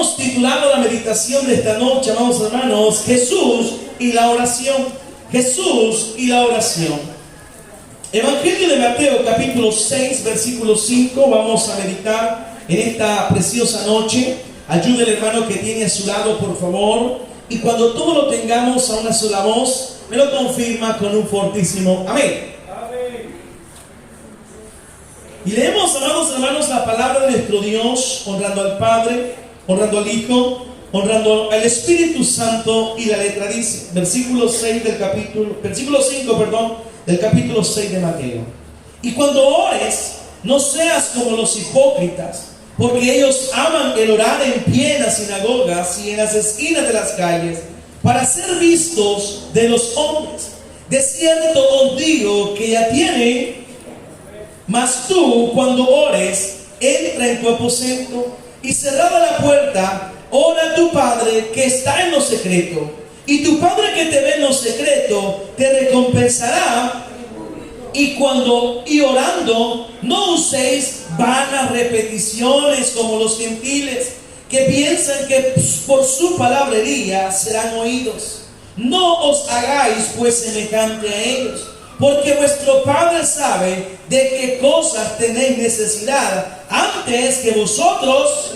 hemos titulado la meditación de esta noche, amados hermanos, Jesús y la oración. Jesús y la oración. Evangelio de Mateo, capítulo 6, versículo 5. Vamos a meditar en esta preciosa noche. Ayude al hermano que tiene a su lado, por favor. Y cuando todo lo tengamos a una sola voz, me lo confirma con un fortísimo amén. Y leemos, amados hermanos, la palabra de nuestro Dios, honrando al Padre, honrando al Hijo, honrando al Espíritu Santo. Y la letra dice, versículo 5, del capítulo 6 de Mateo: y cuando ores, no seas como los hipócritas, porque ellos aman el orar en pie en las sinagogas y en las esquinas de las calles, para ser vistos de los hombres. De cierto os digo que ya tienen. Mas tú, cuando ores, entra en tu aposento y cerrada la puerta, ora a tu Padre que está en lo secreto, y tu Padre que te ve en lo secreto te recompensará. Y orando, no uséis vanas repeticiones como los gentiles, que piensan que por su palabrería serán oídos. No os hagáis pues semejante a ellos, porque vuestro Padre sabe de qué cosas tenéis necesidad antes que vosotros.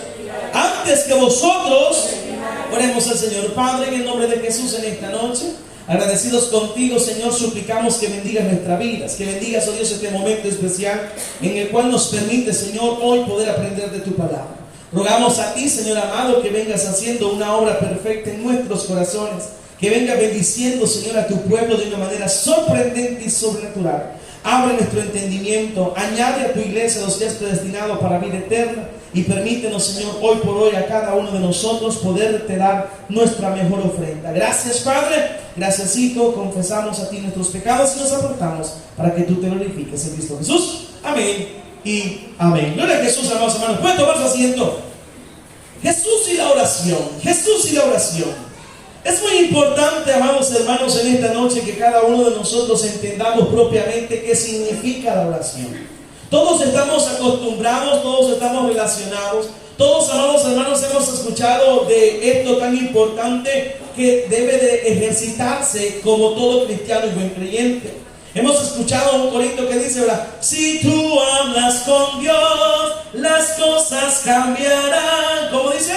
Oremos al Señor. Padre, en el nombre de Jesús, en esta noche, agradecidos contigo, Señor, suplicamos que bendigas nuestras vidas, que bendigas, oh Dios, este momento especial en el cual nos permite, Señor, hoy poder aprender de tu palabra. Rogamos a ti, Señor amado, que vengas haciendo una obra perfecta en nuestros corazones, que venga bendiciendo, Señor, a tu pueblo de una manera sorprendente y sobrenatural. Abre nuestro entendimiento, añade a tu iglesia los que has predestinado para vida eterna, y permítenos, Señor, hoy por hoy a cada uno de nosotros poderte dar nuestra mejor ofrenda. Gracias, Padre, gracias, Hijo. Confesamos a ti nuestros pecados y nos apartamos para que tú te glorifiques en Cristo Jesús. Amén y amén. Gloria a Jesús, amados hermanos. ¿Pueden tomar su asiento? Jesús y la oración. Jesús y la oración. Es muy importante, amados hermanos, en esta noche que cada uno de nosotros entendamos propiamente qué significa la oración. Todos estamos acostumbrados, todos estamos relacionados, todos, amados hermanos, hemos escuchado de esto tan importante que debe de ejercitarse como todo cristiano y buen creyente. Hemos escuchado un corito que dice, ¿verdad? Si tú hablas con Dios, las cosas cambiarán. ¿Cómo dice?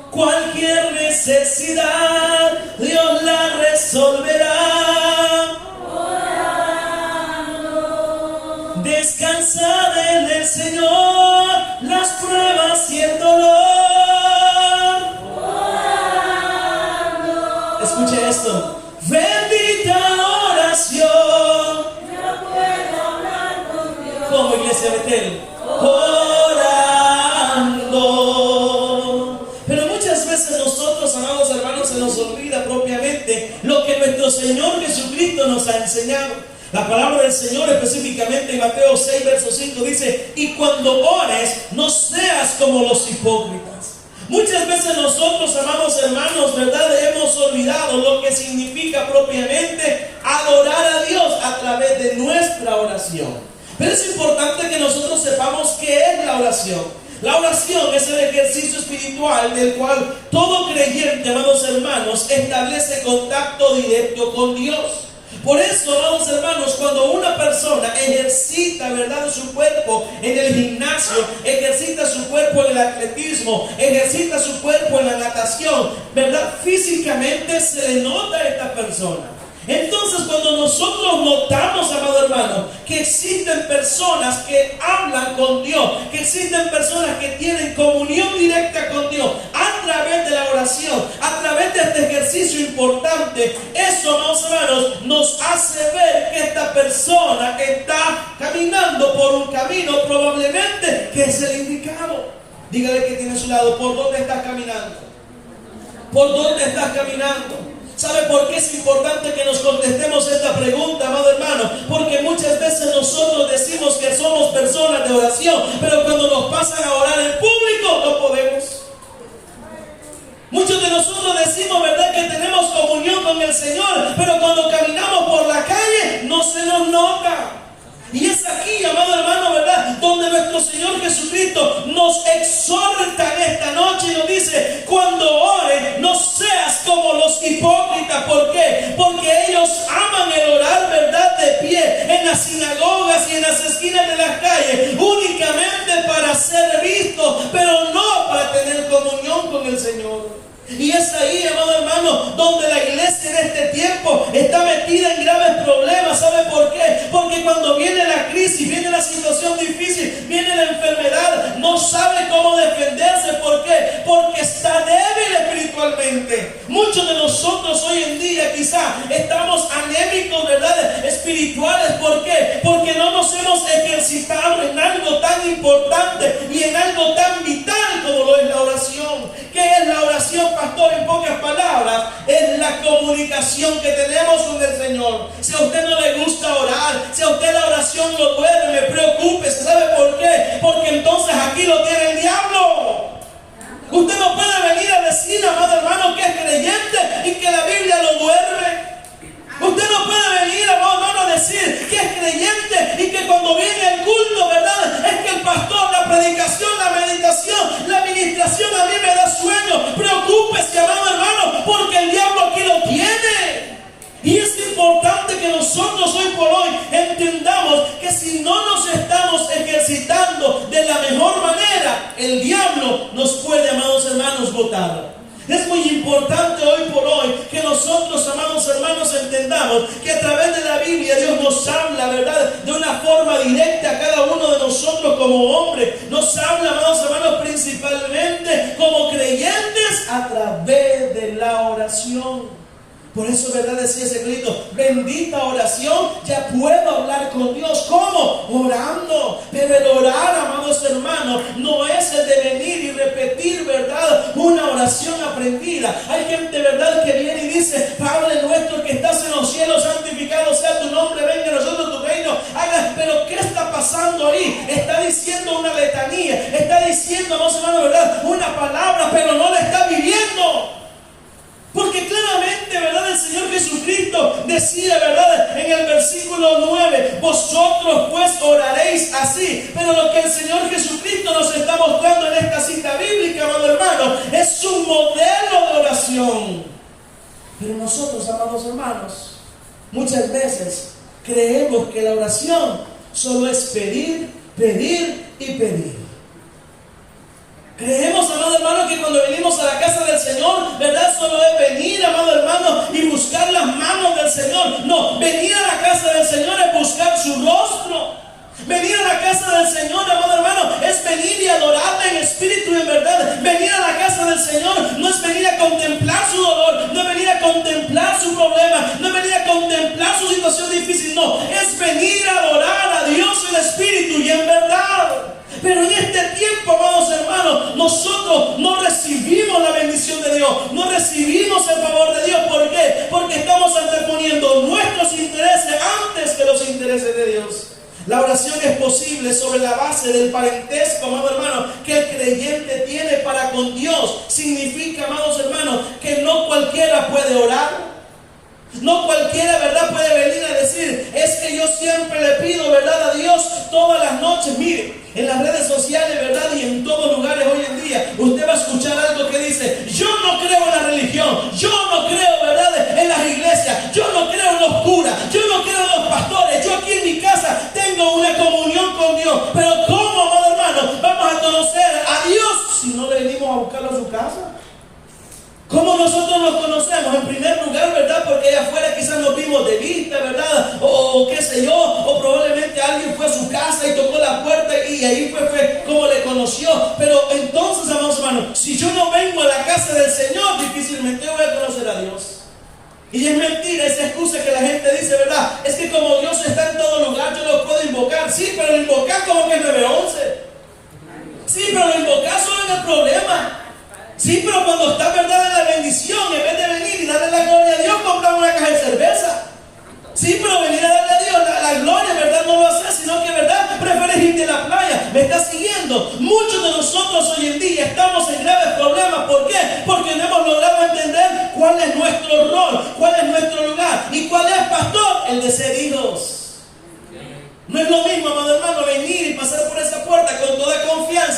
Cualquier necesidad Dios la resolverá. Descansad en el Señor las pruebas y el dolor. Escuche esto. Bendita oración. Yo puedo hablar con Dios. Como iglesia Betel. Orando. Nosotros, amados hermanos, se nos olvida propiamente lo que nuestro Señor Jesucristo nos ha enseñado. La palabra del Señor, específicamente en Mateo 6, verso 5, dice: y cuando ores, no seas como los hipócritas. Muchas veces nosotros, amados hermanos, ¿verdad?, hemos olvidado lo que significa propiamente adorar a Dios a través de nuestra oración. Pero es importante que nosotros sepamos qué es la oración. La oración es el ejercicio espiritual del cual todo creyente, amados hermanos, establece contacto directo con Dios. Por eso, amados hermanos, cuando una persona ejercita, ¿verdad?, su cuerpo en el gimnasio, ejercita su cuerpo en el atletismo, ejercita su cuerpo en la natación, ¿verdad?, físicamente se le nota a esta persona. Entonces, cuando nosotros notamos, amado hermano, que existen personas que hablan con Dios, que existen personas que tienen comunión directa con Dios a través de la oración, a través de este ejercicio importante, eso, amados hermanos, nos hace ver que esta persona está caminando por un camino probablemente que es el indicado. Dígale que tiene a su lado: ¿por dónde estás caminando? ¿Por dónde estás caminando? ¿Sabe por qué es importante que nos contestemos esta pregunta, amado hermano? Porque muchas veces nosotros decimos que somos personas de oración, pero cuando nos pasan a orar en público no podemos. Muchos de nosotros decimos, ¿verdad?, que tenemos comunión con el Señor, pero cuando caminamos por la calle no se nos nota. Y es aquí, amado hermano, ¿verdad?, donde nuestro Señor Jesucristo Jesucristo nos exhorta en esta noche y nos dice: cuando ores, no seas como los hipócritas. ¿Por qué? Porque ellos aman el orar, ¿verdad?, de pie en las sinagogas y en las esquinas de las calles, únicamente para ser vistos, pero no para tener comunión con el Señor. Y es ahí, amado hermano, donde la iglesia en este tiempo está metida en graves problemas. ¿Sabe por qué? Porque cuando viene la crisis, viene la situación difícil, viene la enfermedad, no sabe cómo defenderse. ¿Por qué? Porque está débil espiritualmente. Muchos de nosotros hoy en día quizá estamos anémicos, ¿verdad?, espirituales. ¿Por qué? Porque no nos hemos ejercitado en algo tan importante y en algo tan vital como lo es la oración. ¿Qué es la oración, pastor? En pocas palabras, es la comunicación que tenemos con el Señor. Si a usted no le gusta orar, si a usted la oración lo duele, me preocupe. ¿Sabe por qué? Porque entonces aquí lo tiene el diablo. Usted no puede venir a decir, amado hermano, que es creyente y que la Biblia lo duerme. Usted no puede venir, amado hermano, a decir que es creyente y que cuando viene el culto, ¿verdad?, es que el pastor, la predicación, la meditación, la administración a mí me da sueño. Preocúpese, amado hermano, porque el diablo aquí lo tiene. Y es importante que nosotros hoy por hoy entendamos que si no nos estamos ejercitando de la mejor manera, el diablo nos puede, amados hermanos, botar. Es muy importante hoy por hoy que nosotros, amados hermanos, entendamos que a través de la Biblia Dios nos habla, ¿verdad?, de una forma directa a cada uno de nosotros como hombre. Nos habla, amados hermanos, principalmente como creyentes a través de la oración. Por eso, ¿verdad?, decía ese grito: bendita oración, ya puedo hablar con Dios. ¿Cómo? Orando. Pero el orar, amados hermanos, no es el de venir y repetir, ¿verdad?, una oración aprendida. Hay gente, ¿verdad?, que viene y dice: Padre nuestro que estás en los cielos, santificado sea tu nombre, venga a nosotros tu reino. Pero ¿qué está pasando ahí? Está diciendo una letanía, está diciendo, amados hermanos, ¿verdad?, una palabra, pero no la está viviendo. Porque claramente, ¿verdad?, el Señor Jesucristo decía, ¿verdad?, en el versículo 9: vosotros pues oraréis así. Pero lo que el Señor Jesucristo nos está mostrando en esta cita bíblica, amado hermano, es un modelo de oración. Pero nosotros, amados hermanos, muchas veces creemos que la oración solo es pedir, pedir y pedir. Creemos, amado hermano, que cuando venimos a la casa del Señor, ¿verdad?, solo es venir, amado hermano, y buscar las manos del Señor. No, venir a la casa del Señor es buscar su rostro. Venir a la casa del Señor, amado hermano, es venir y adorarle en espíritu y en verdad. Venir a la casa del Señor no es venir a contemplar su dolor, no es venir a contemplar su problema, no es venir a contemplar su situación difícil. No, es venir a adorar a Dios en espíritu y en verdad. Pero en este tiempo, amados hermanos, nosotros no recibimos la bendición de Dios, no recibimos el favor de Dios. ¿Por qué? Porque estamos anteponiendo nuestros intereses antes que los intereses de Dios. La oración es posible sobre la base del parentesco, amado hermano, que el creyente tiene para con Dios. Significa, amados hermanos, que no cualquiera puede orar. No cualquiera, ¿verdad?, puede venir a decir: es que yo siempre le pido, ¿verdad?, a Dios todas las noches. Mire, en las redes sociales, ¿verdad?, y en todos lugares hoy en día, usted va a escuchar algo que dice: yo no creo en la religión, yo no creo, ¿verdad?, en las iglesias, yo no creo en los curas, yo no creo en los pastores, yo aquí en mi casa tengo una comunión con Dios. Pero ¿cómo, amado hermano, vamos a conocer a Dios si no le venimos a buscarlo a su casa? ¿Cómo nosotros nos conocemos? En primer lugar, ¿verdad?, porque allá afuera quizás nos vimos de vista, ¿verdad?, o qué sé yo, o probablemente alguien fue a su casa y tocó la puerta y ahí fue como le conoció. Pero entonces, amados hermanos, si yo no vengo a la casa del Señor, difícilmente voy a conocer a Dios. Y es mentira esa excusa que la gente dice, ¿verdad?, es que como Dios está en todo lugar, yo lo puedo invocar. Sí, pero lo invocar como que es 911. Sí, pero lo invocar solo en el problema. Sí, pero cuando está, ¿verdad?, en la bendición, en vez de venir y darle la gloria a Dios, compramos una caja de cerveza. Sí, pero venir a darle a Dios la gloria, ¿verdad?, no lo hace, sino que, ¿verdad?, prefieres irte a la playa. ¿Me estás siguiendo? Muchos de nosotros hoy en día estamos en graves problemas. ¿Por qué? Porque no hemos logrado entender cuál es nuestro rol, cuál es nuestro lugar. ¿Y cuál es, pastor? El de ser hijos. No es lo mismo, amado hermano, venir y pasar por esa puerta con toda confianza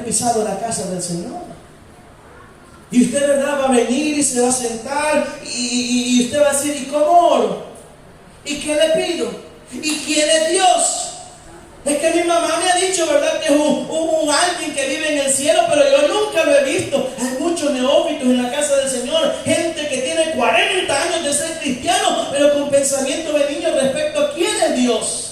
pisado la casa del Señor. Y usted, ¿verdad?, va a venir y se va a sentar y usted va a decir, ¿y cómo oro? ¿Y qué le pido? ¿Y quién es Dios? Es que mi mamá me ha dicho, ¿verdad?, que es un alguien que vive en el cielo, pero yo nunca lo he visto. Hay muchos neófitos en la casa del Señor, gente que tiene 40 años de ser cristiano, pero con pensamiento de niño respecto a quién es Dios.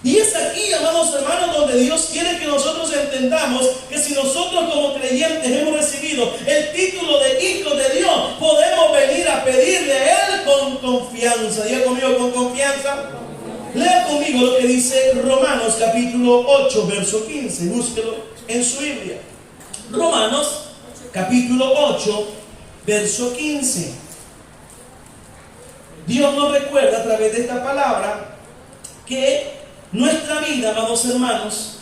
Y es aquí, amados hermanos, donde Dios quiere que nosotros entendamos que si nosotros como creyentes hemos recibido el título de hijos de Dios, podemos venir a pedirle a Él con confianza. Diga conmigo, con confianza. Lea conmigo lo que dice Romanos capítulo 8, verso 15. Búsquelo en su Biblia. Romanos capítulo 8, verso 15. Dios nos recuerda a través de esta palabra que nuestra vida, amados hermanos,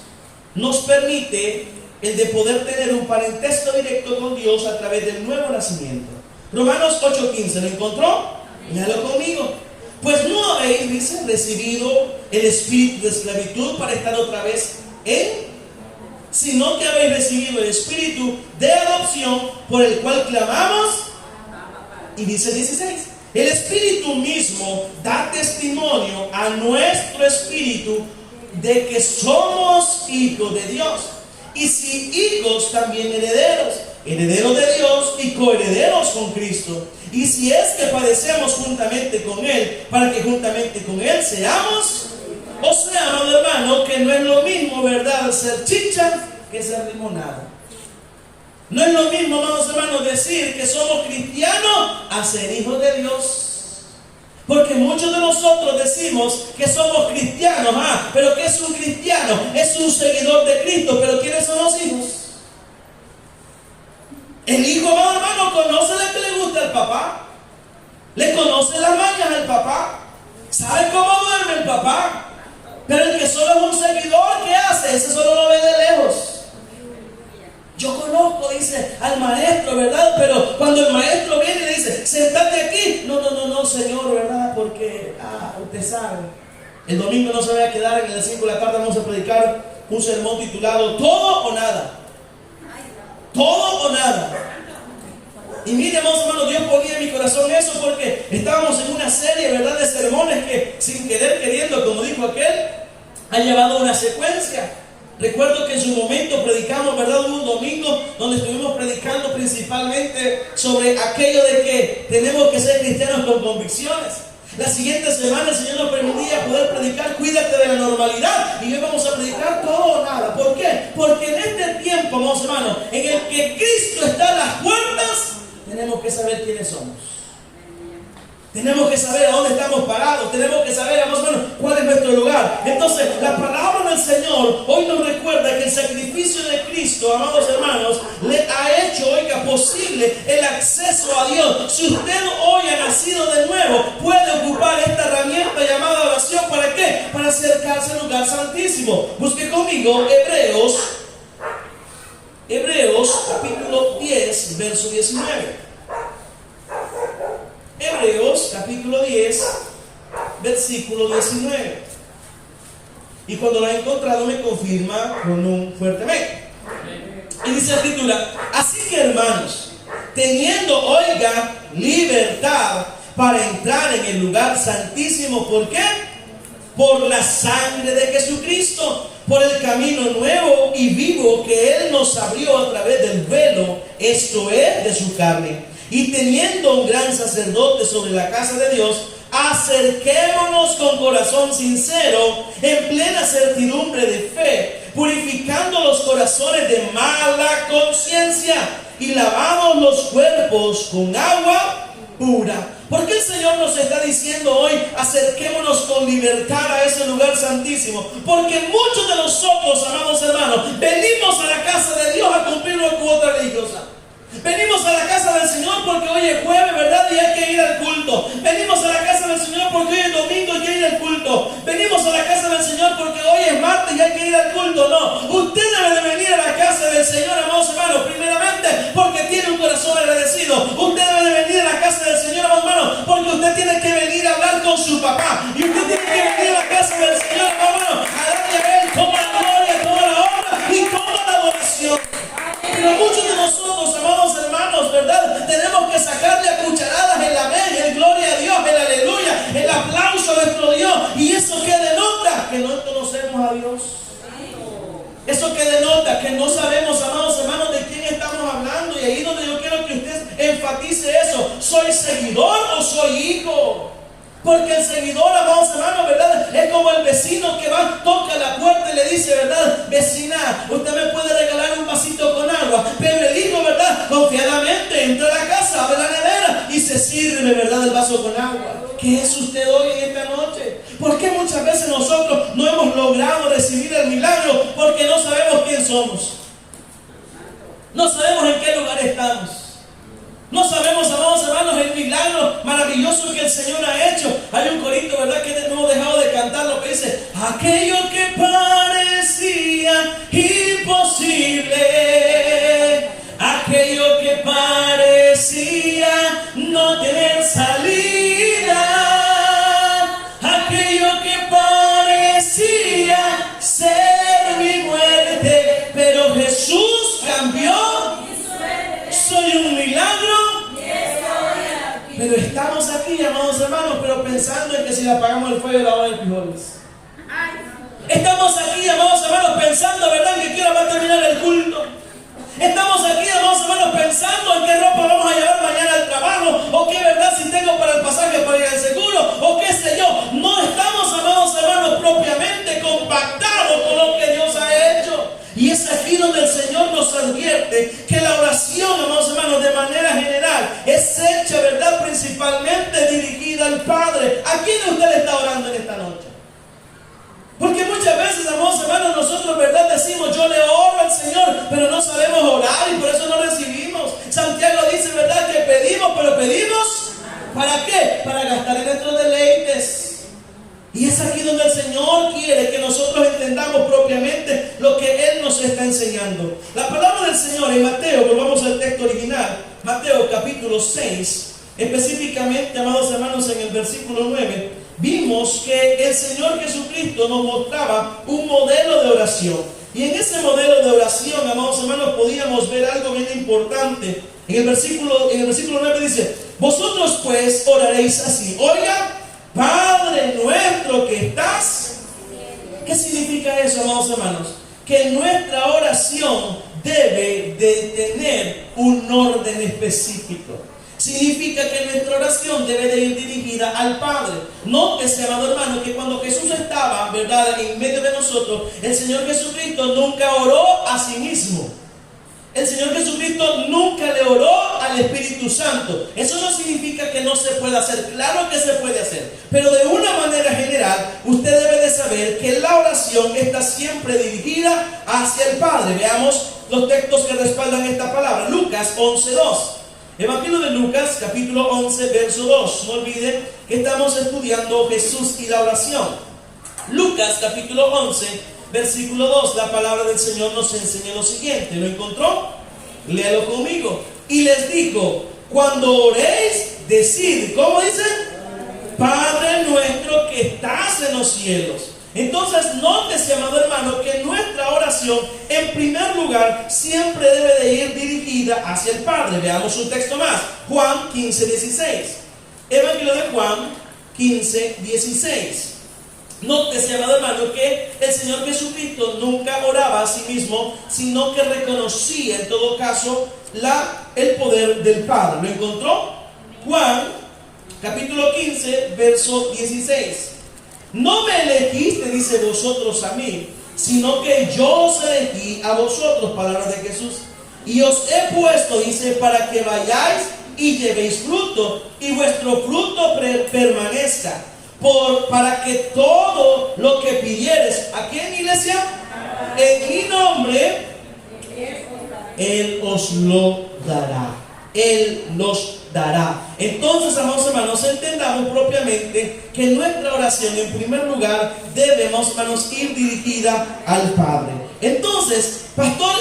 nos permite el de poder tener un parentesco directo con Dios a través del nuevo nacimiento. Romanos 8:15, ¿lo encontró? Léalo conmigo. Pues no habéis, dice, recibido el espíritu de esclavitud para estar otra vez sino que habéis recibido el espíritu de adopción por el cual clamamos. Y dice 16. El Espíritu mismo da testimonio a nuestro espíritu de que somos hijos de Dios. Y si hijos, también herederos, herederos de Dios y coherederos con Cristo. Y si es que padecemos juntamente con Él, para que juntamente con Él seamos. O sea, amado hermano, que no es lo mismo, ¿verdad?, ser chicha que ser limonada. No es lo mismo, amados hermanos, decir que somos cristianos a ser hijos de Dios. Porque muchos de nosotros decimos que somos cristianos, pero ¿qué es un cristiano? Es un seguidor de Cristo, pero ¿quiénes son los hijos? El hijo, amado hermano, conoce lo que le gusta al papá, le conoce las mañas al papá, sabe cómo duerme el papá, pero el que solo es un seguidor, ¿qué hace? Ese solo lo ve de lejos. Yo conozco, dice, al maestro, ¿verdad? Pero cuando el maestro viene y le dice, sentate aquí. No, señor, ¿verdad? Porque, usted sabe, el domingo no se va a quedar, en las 5 de la tarde vamos a predicar un sermón titulado Todo o Nada. Todo o nada. Y mire, amados hermanos, Dios ponía en mi corazón eso porque estábamos en una serie, ¿verdad?, de sermones que sin querer queriendo, como dijo aquel, ha llevado una secuencia. Recuerdo que en su momento predicamos, ¿verdad?, un domingo donde estuvimos predicando principalmente sobre aquello de que tenemos que ser cristianos con convicciones. La siguiente semana el Señor nos permitía poder predicar Cuídate de la normalidad, y hoy vamos a predicar Todo o Nada. ¿Por qué? Porque en este tiempo, amados hermanos, en el que Cristo está a las puertas, tenemos que saber quiénes somos. Tenemos que saber a dónde estamos parados. Tenemos que saber, más o menos, cuál es nuestro lugar. Entonces, la palabra del Señor hoy nos recuerda que el sacrificio de Cristo, amados hermanos, le ha hecho, oiga, posible el acceso a Dios. Si usted hoy ha nacido de nuevo, puede ocupar esta herramienta llamada oración. ¿Para qué? Para acercarse al lugar santísimo. Busque conmigo Hebreos capítulo 10, verso 19. Hebreos capítulo 10, versículo 19. Y cuando lo ha encontrado me confirma con un fuerte amén. Y dice la escritura: así que, hermanos, teniendo, oiga, libertad para entrar en el lugar santísimo, ¿por qué? Por la sangre de Jesucristo, por el camino nuevo y vivo que Él nos abrió a través del velo, esto es, de su carne. Y teniendo un gran sacerdote sobre la casa de Dios, acerquémonos con corazón sincero, en plena certidumbre de fe, purificando los corazones de mala conciencia y lavados los cuerpos con agua pura. ¿Por qué el Señor nos está diciendo hoy, acerquémonos con libertad a ese lugar santísimo? Porque muchos de nosotros, amados hermanos, venimos a la casa de Dios a cumplir una cuota religiosa. Venimos a la casa del Señor porque hoy es jueves, ¿verdad?, y hay que ir al culto. Venimos a la casa del Señor porque hoy es domingo y hay que ir al culto. Venimos a la casa del Señor porque hoy es martes y hay que ir al culto. No, usted debe de venir a la casa del Señor, amados hermanos, primeramente porque tiene un corazón agradecido. Usted debe de venir a la casa del Señor, amados hermanos, porque usted tiene que venir a hablar con su papá. Y usted tiene que venir a la casa del Señor, amados hermanos, a darle a Él toda la gloria, toda la honra y toda la adoración. que no sabemos, amados hermanos, de quién estamos hablando. Y ahí donde yo quiero que usted enfatice eso. ¿Soy seguidor o soy hijo? Porque el seguidor, amados hermanos, ¿verdad? Es como el vecino que va, toca la puerta y le dice, ¿verdad? Vecina, usted me puede regalar un vasito con agua. Pero el hijo, ¿verdad? Confiadamente entra a la casa, abre la nevera y se sirve, ¿verdad? El vaso con agua. ¿Qué es usted hoy en esta noche? ¿Por qué muchas veces nosotros no hemos logrado recibir el milagro? Porque no sabemos quién somos. No sabemos en qué lugar estamos. No sabemos, amados hermanos, el milagro maravilloso que el Señor ha hecho. Hay un corito, ¿verdad?, que no hemos dejado de cantar, lo que dice: aquello que parecía imposible, aquello que parecía no tener salida, aquello que parecía ser mi muerte, pero Jesús cambió. Soy un milagro. Pero estamos aquí, amados hermanos, pero pensando en que si le apagamos el fuego la hora de frijoles. Estamos aquí, amados hermanos, pensando, ¿verdad?, en que quiera va a terminar el culto. Estamos aquí, amados hermanos, pensando en qué ropa vamos a llevar mañana al trabajo, o qué, ¿verdad?, si tengo para el pasaje para ir al seguro, o qué sé yo. No estamos, amados hermanos, propiamente compactados con lo que Dios ha hecho. Y es aquí donde el Señor nos advierte que la oración, amados hermanos, de manera general es hecha, ¿verdad?, principalmente dirigida al Padre. ¿A quién usted le está orando en esta noche? Porque muchas veces, amados hermanos, nosotros, ¿verdad?, decimos: yo le oro al Señor, pero no sabemos orar y por eso no recibimos. Santiago dice, ¿verdad?, que pedimos, pero pedimos ¿para qué? Para gastar en nuestros deleites. Y es aquí donde el Señor quiere que nosotros entendamos propiamente lo que Él nos está enseñando. La palabra del Señor en Mateo, volvamos al texto original, Mateo capítulo 6, específicamente, amados hermanos, en el versículo 9, vimos que el Señor Jesucristo nos mostraba un modelo de oración. Y en ese modelo de oración, amados hermanos, podíamos ver algo bien importante. En el versículo 9 dice: vosotros pues oraréis así. Oiga, Padre nuestro que estás. ¿Qué significa eso, amados hermanos? Que nuestra oración debe de tener un orden específico. Significa que nuestra oración debe de ir dirigida al Padre. Nótese, amado hermano, que cuando Jesús estaba, ¿verdad?, en medio de nosotros, el Señor Jesucristo nunca oró a sí mismo. El Señor Jesucristo nunca le oró al Espíritu Santo. Eso no significa que no se pueda hacer. Claro que se puede hacer. Pero de una manera general, usted debe de saber que la oración está siempre dirigida hacia el Padre. Veamos los textos que respaldan esta palabra. Lucas 11:2. Evangelio de Lucas, capítulo 11, verso 2. No olviden que estamos estudiando Jesús y la oración. Lucas, capítulo 11, versículo 2, la palabra del Señor nos enseña lo siguiente. ¿Lo encontró? Léalo conmigo. Y les dijo: cuando oréis, decid, ¿cómo dice? Padre nuestro que estás en los cielos. Entonces, nótese, amado hermano, que nuestra oración, en primer lugar, siempre debe de ir dirigida hacia el Padre. Veamos un texto más. Juan 15:16. Evangelio de Juan 15:16. Nótese, amado hermano, que el Señor Jesucristo nunca oraba a sí mismo, sino que reconocía en todo caso el poder del Padre. ¿Lo encontró? Juan, capítulo 15, verso 16. No me elegiste, dice, vosotros a mí, sino que yo os elegí a vosotros, palabras de Jesús, y os he puesto, dice, para que vayáis y llevéis fruto, y vuestro fruto permanezca. Para que todo lo que pidieres, ¿a quién, iglesia? En mi nombre, Él os lo dará. Él nos dará. Entonces, amados hermanos, entendamos propiamente que nuestra oración, en primer lugar, debemos, hermanos, ir dirigida al Padre. Entonces, pastor,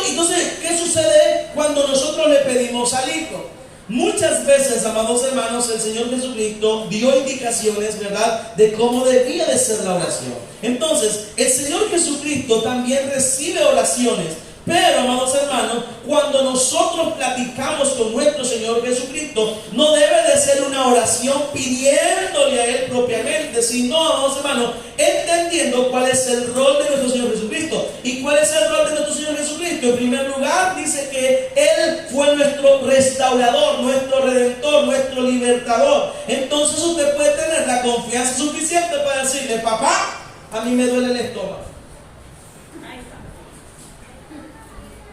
¿qué sucede cuando nosotros le pedimos al Hijo? Muchas veces, amados hermanos, el Señor Jesucristo dio indicaciones, ¿verdad?, de cómo debía de ser la oración. Entonces, el Señor Jesucristo también recibe oraciones, Pero, amados hermanos, cuando nosotros platicamos con nuestro Señor Jesucristo, no debe de ser una oración pidiéndole a Él propiamente, sino, amados hermanos, entendiendo cuál es el rol de nuestro Señor Jesucristo. ¿Y cuál es el rol de nuestro Señor Jesucristo? En primer lugar, dice que Él fue nuestro restaurador, nuestro redentor, nuestro libertador. Entonces usted puede tener la confianza suficiente para decirle: papá, a mí me duele el estómago.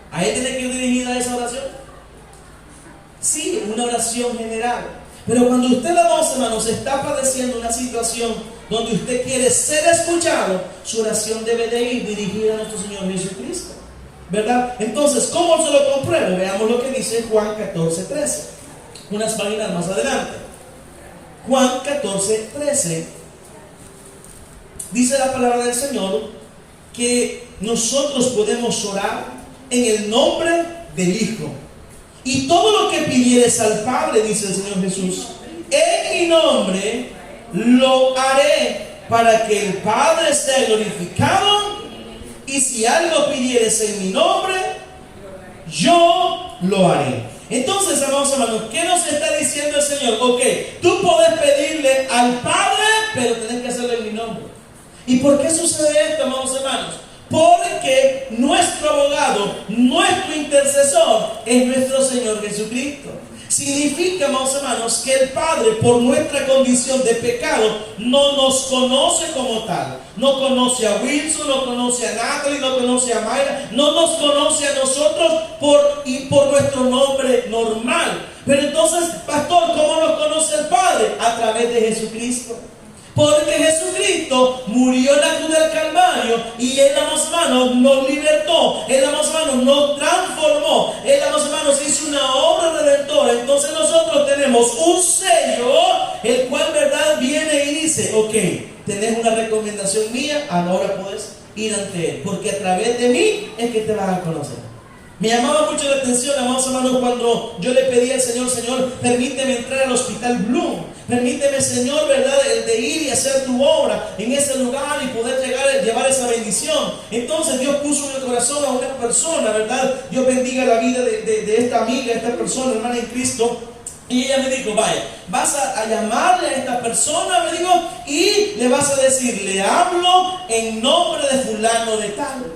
¿A Él tiene que ir dirigida esa oración? Sí, una oración general. Pero cuando usted, amados hermanos, está padeciendo una situación donde usted quiere ser escuchado, su oración debe de ir dirigida a nuestro Señor Jesucristo, ¿verdad? Entonces, ¿cómo se lo compruebo? Veamos lo que dice Juan 14:13. Unas páginas más adelante. Juan 14:13. Dice la palabra del Señor que nosotros podemos orar en el nombre del Hijo. Y todo lo que pidieres al Padre, dice el Señor Jesús, en mi nombre lo haré, para que el Padre sea glorificado. Y si algo pidieres en mi nombre, yo lo haré. Entonces, amados hermanos, ¿qué nos está diciendo el Señor? Ok, tú puedes pedirle al Padre, pero tienes que hacerlo en mi nombre. ¿Y por qué sucede esto, amados hermanos? Porque nuestro abogado, nuestro intercesor, es nuestro Señor Jesucristo. Significa, amados hermanos, que el Padre, por nuestra condición de pecado, no nos conoce como tal. No conoce a Wilson, no conoce a Natalie, no conoce a Mayra, no nos conoce a nosotros por nuestro nombre normal. Pero entonces, pastor, ¿cómo nos conoce el Padre? A través de Jesucristo. Porque Jesucristo murió en la cruz del Calvario y Él, amados hermanos, nos libertó. Él, amados hermanos, nos transformó. Él, amados hermanos, hizo una obra redentora. Entonces nosotros tenemos un sello, el cual, verdad, viene y dice: ok, tenés una recomendación mía, ahora puedes ir ante Él, porque a través de mí es que te vas a conocer. Me llamaba mucho la atención, amados hermanos, cuando yo le pedí al Señor: Señor, permíteme entrar al Hospital Bloom. Permíteme, Señor, verdad, el de ir y hacer tu obra en ese lugar y poder llevar esa bendición. Entonces Dios puso en el corazón a una persona, verdad. Dios bendiga la vida de esta amiga, esta persona, hermana en Cristo. Y ella me dijo: vaya, vas a llamarle a esta persona, me dijo, y le vas a decir: le hablo en nombre de fulano de tal.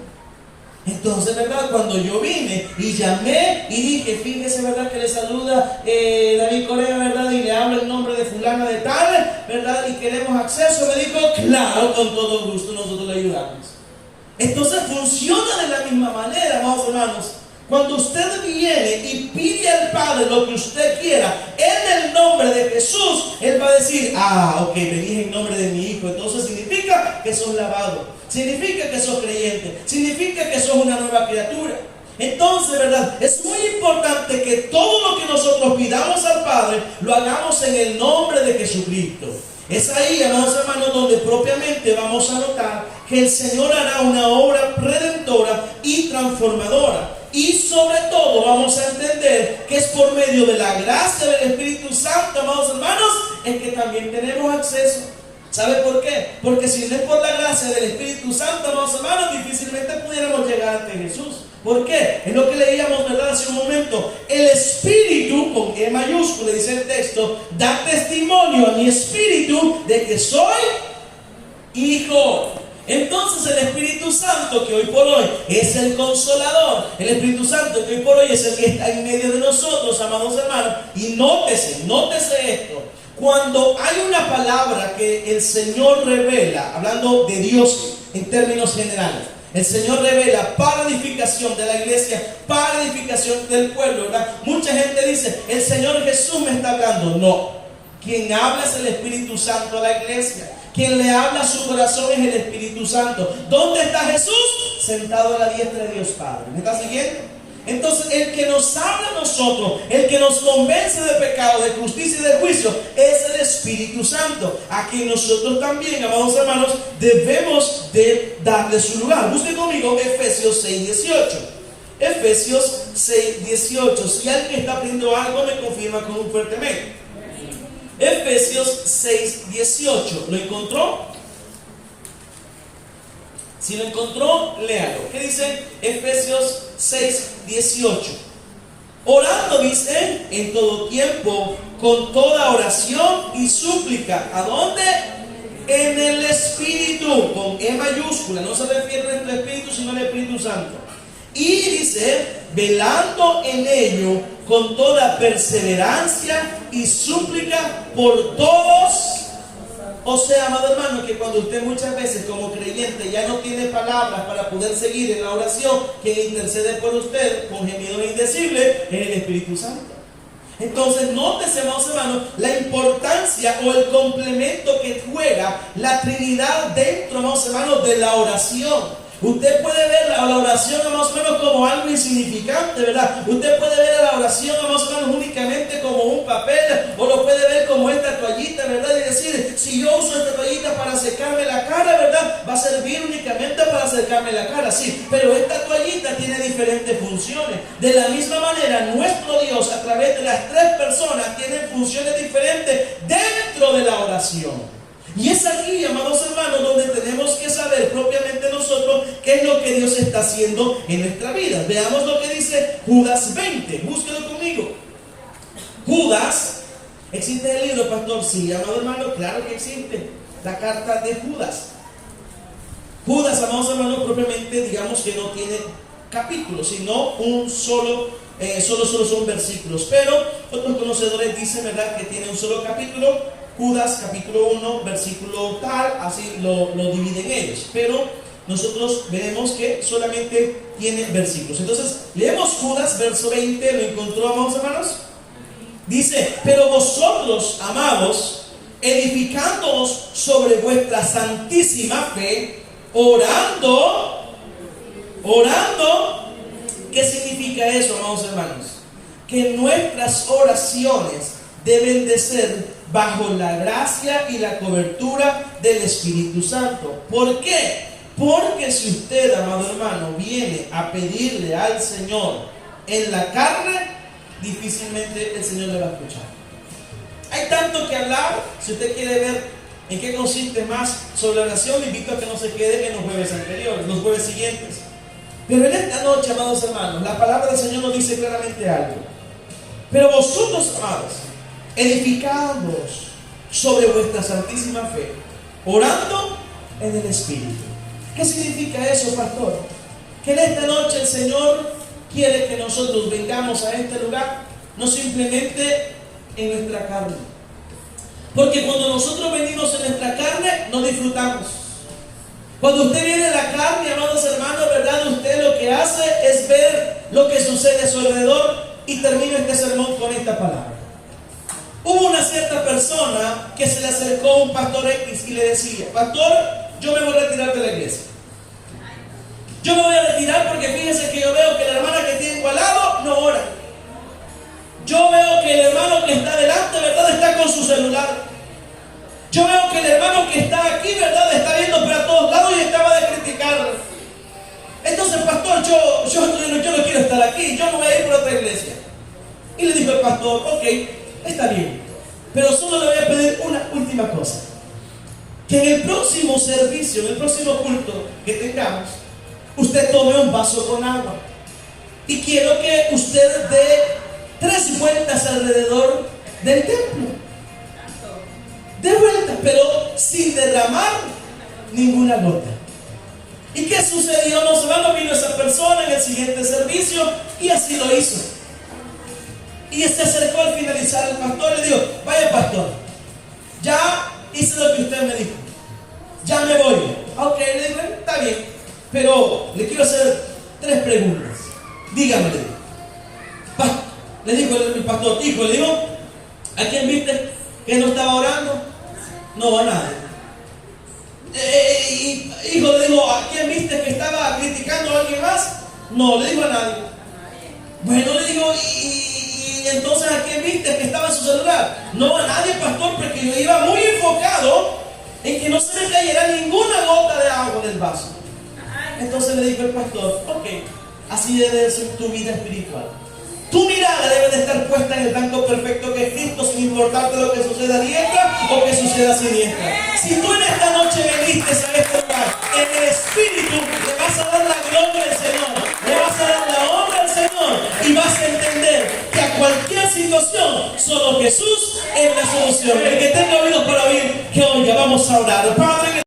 Entonces, ¿verdad? Cuando yo vine y llamé y dije: fíjese, ¿verdad?, que le saluda David Correa, ¿verdad?, y le habla en nombre de fulana de tal, ¿verdad?, y queremos acceso. Me dijo: claro, con todo gusto, nosotros le ayudamos. Entonces funciona de la misma manera, amados hermanos. Cuando usted viene y pide al Padre lo que usted quiera en el nombre de Jesús, Él va a decir: ah, ok, venís en nombre de mi Hijo. Entonces significa que sos lavado, significa que sos creyente, significa que sos una nueva criatura. Entonces, ¿verdad?, es muy importante que todo lo que nosotros pidamos al Padre lo hagamos en el nombre de Jesucristo. Es ahí, amados hermanos, donde propiamente vamos a notar que el Señor hará una obra redentora y transformadora. Y sobre todo vamos a entender que es por medio de la gracia del Espíritu Santo, amados hermanos, es que también tenemos acceso. ¿Sabe por qué? Porque si no es por la gracia del Espíritu Santo, amados hermanos, difícilmente pudiéramos llegar ante Jesús. ¿Por qué? Es lo que leíamos, ¿verdad?, hace un momento. El Espíritu, con E mayúscula, dice el texto, da testimonio a mi espíritu de que soy hijo. Entonces el Espíritu Santo, que hoy por hoy es el Consolador, el Espíritu Santo que hoy por hoy es el que está en medio de nosotros, amados hermanos. Y nótese esto: cuando hay una palabra que el Señor revela, hablando de Dios en términos generales, el Señor revela para edificación de la iglesia, para edificación del pueblo, ¿verdad? Mucha gente dice: el Señor Jesús me está hablando. No, quien habla es el Espíritu Santo a la iglesia. Quien le habla a su corazón es el Espíritu Santo. ¿Dónde está Jesús? Sentado a la diestra de Dios Padre. ¿Me está siguiendo? Entonces, el que nos habla a nosotros, el que nos convence de pecado, de justicia y de juicio, es el Espíritu Santo, a quien nosotros también, amados hermanos, debemos de darle su lugar. Busque conmigo Efesios 6:18. Efesios 6:18. Si alguien está aprendiendo algo, me confirma con un fuerte amén. Efesios 6:18. ¿Lo encontró? Si Si lo encontró, léalo. ¿Qué dice Efesios 6:18? Orando, dice, en todo tiempo, con toda oración y súplica. ¿A dónde? En el Espíritu, con E mayúscula. No se refiere a nuestro Espíritu, sino al Espíritu Santo. Y dice, velando en ello con toda perseverancia y súplica por todos. O sea, amado hermano, que cuando usted muchas veces como creyente ya no tiene palabras para poder seguir en la oración, quien intercede por usted con gemidos indecibles es el Espíritu Santo. Entonces, nótese, amados hermanos, la importancia o el complemento que juega la Trinidad dentro, amados hermanos, de la oración. Usted puede ver la oración, amados hermanos, como algo insignificante, ¿verdad? Usted puede ver a la oración, amados hermanos, únicamente como un papel, o lo puede ver como esta toallita, ¿verdad? Y decir, si yo uso esta toallita para secarme la cara, ¿verdad? Va a servir únicamente para secarme la cara, sí. Pero esta toallita tiene diferentes funciones. De la misma manera, nuestro Dios, a través de las tres personas, tiene funciones diferentes dentro de la oración. Y es aquí, amados hermanos, donde tenemos que saber propiamente nosotros qué es lo que Dios está haciendo en nuestra vida. Veamos lo que dice Judas 20. Búsquelo conmigo. Judas, ¿existe el libro, pastor? Sí, amado hermano, claro que existe. La carta de Judas. Judas, amados hermanos, propiamente digamos que no tiene capítulos, sino un solo son versículos. Pero otros conocedores dicen, ¿verdad?, que tiene un solo capítulo. Judas capítulo 1, versículo tal, así lo dividen ellos. Pero nosotros veremos que solamente tiene versículos. Entonces, leemos Judas, verso 20. ¿Lo encontró, amados hermanos? Dice, pero vosotros, amados, edificándoos sobre vuestra santísima fe, orando. ¿Qué significa eso, amados hermanos? Que nuestras oraciones deben de ser bajo la gracia y la cobertura del Espíritu Santo. ¿Por qué? Porque si usted, amado hermano, viene a pedirle al Señor en la carne, difícilmente el Señor le va a escuchar. Hay tanto que hablar. Si usted quiere ver en qué consiste más sobre la oración, le invito a que no se quede en los jueves anteriores, los jueves siguientes. Pero en esta noche, amados hermanos, la palabra del Señor nos dice claramente algo. Pero vosotros, amados, edificándoos sobre vuestra santísima fe, orando en el Espíritu. ¿Qué significa eso, pastor? Que en esta noche el Señor quiere que nosotros vengamos a este lugar, no simplemente en nuestra carne. Porque cuando nosotros venimos en nuestra carne, no disfrutamos. Cuando usted viene en la carne, amados hermanos, ¿verdad? Usted lo que hace es ver lo que sucede a su alrededor. Y termino este sermón con esta palabra. Hubo una cierta persona que se le acercó a un pastor X y le decía: pastor, yo me voy a retirar de la iglesia. Yo me voy a retirar porque fíjese que yo veo que la hermana que tengo al lado no ora. Yo veo que el hermano que está delante, ¿verdad?, está con su celular. Yo veo que el hermano que está aquí, ¿verdad?, está viendo para todos lados y acaba de criticar. Entonces, pastor, yo no quiero estar aquí, yo me voy a ir por otra iglesia. Y le dijo el pastor: ok, está bien, pero solo le voy a pedir una última cosa. Que en el próximo servicio, en el próximo culto que tengamos, usted tome un vaso con agua. Y quiero que usted dé 3 vueltas alrededor del templo. De vueltas, pero sin derramar ninguna gota. ¿Y qué sucedió? No vino esa persona en el siguiente servicio y así lo hizo. Y se acercó al finalizar el pastor y le dijo: vaya pastor, ya hice lo que usted me dijo, ya me voy. Ok, le digo: está bien, pero le quiero hacer 3 preguntas. Dígame, le dijo el pastor: hijo, le digo, ¿a quién viste que no estaba orando? No, a nadie. Hijo, le digo, ¿a quién viste que estaba criticando a alguien más? No, le digo, a nadie. Bueno, le digo, ¿y entonces a quién viste que estaba en su celular? No, a nadie, pastor, porque yo iba muy enfocado en que no se me cayera ninguna gota de agua del vaso. Entonces le dijo el pastor: ok, así debe ser tu vida espiritual. Tu mirada debe de estar puesta en el blanco perfecto que es Cristo, sin importarte lo que suceda a diestra o que suceda a siniestra. Si tú en esta noche viniste a este lugar en el Espíritu le vas a dar la gloria al Señor, le vas a dar la honra al Señor y vas a entender que a cualquier situación solo Jesús es la solución. El que tenga oídos para oír, que oiga. Vamos a orar. Padre,